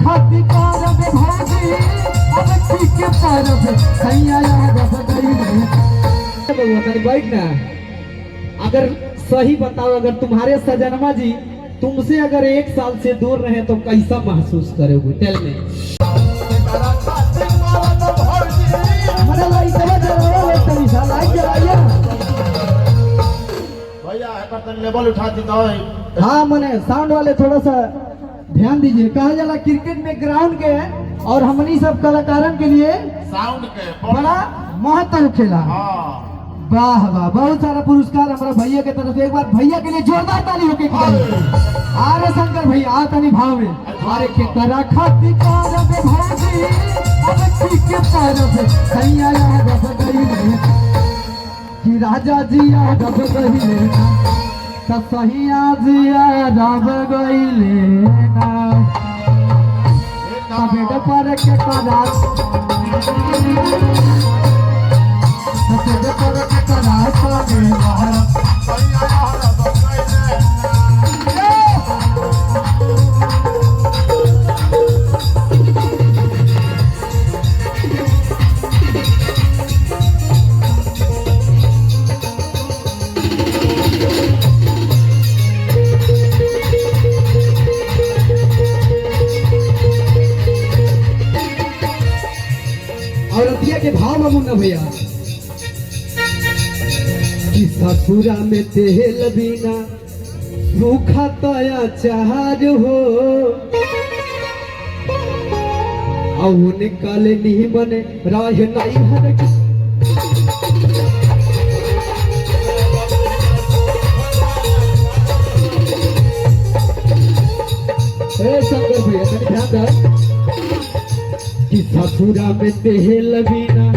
खाती कारब भौजी अब ठीक परब सैया रब गई तनी बैठ ना। अगर सही बताओ, अगर तुम्हारे सजनमा जी तुमसे अगर 1 साल से दूर रहे तो कैसा महसूस करोगे? टेल में। लेवल उठा दी तो हाँ मने साउंड वाले थोड़ा सा ध्यान दीजिए। कहा जाला क्रिकेट में ग्राउंड के और हमनी सब कलाकारन के लिए साउंड के बड़ा महत्व खेला। हाँ वाह वाह, बहुत सारा पुरस्कार हमारा भैया के तरफ से। एक बार भैया के लिए जोरदार ताली होके आरे शंकर भैया आ तनी भाव में। अरे के करा खाती कारब भौजी अब ठीक परब सैया रब गई कि राजा जिया रब गई त सैया जिया रब गई ना बेड पर के करा बेड पर के करा और रतिया के भाव में मुन्ना भैया कि ससुरा में तेल बिना सूखा तया चार हो और निकाले नहीं बने राह नहीं हर शंकर भैया तनी ध्यान दे कि ससुरा में तेल बिना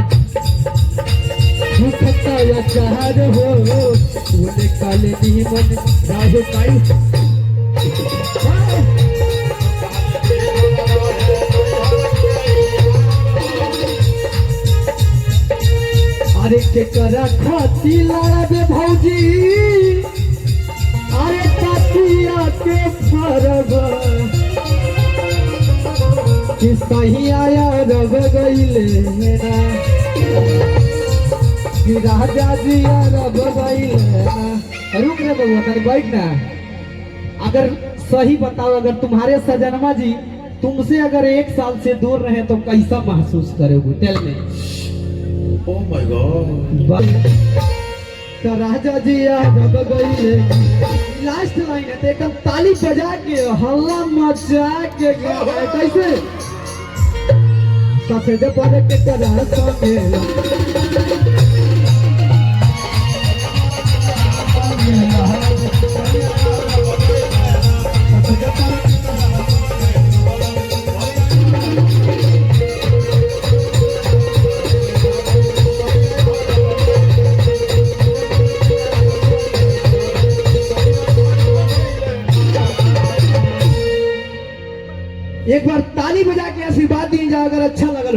सूखता या चार हो वो निकाले नहीं मन राह काई। अरे के करा खाती लड़बे भौजी अरे कातिया के फरब कि सही आया रब गईले ना कि राजा जी रब गईले ना। रुक रे बबुआ तनी बैठ ना। अगर सही बताओ, अगर तुम्हारे सजनमा जी तुमसे अगर 1 साल से दूर रहे तो कैसा महसूस करोगे? टेल में। ओह माय गॉड तो राजा जी रब गईले लास्ट लाइन है, एकदम ताली बजा के हल्ला मचा के कैसे सफेद पर के करा संगे एक बार ताली बजा के आशीर्वाद दिए जाए अगर अच्छा लगा।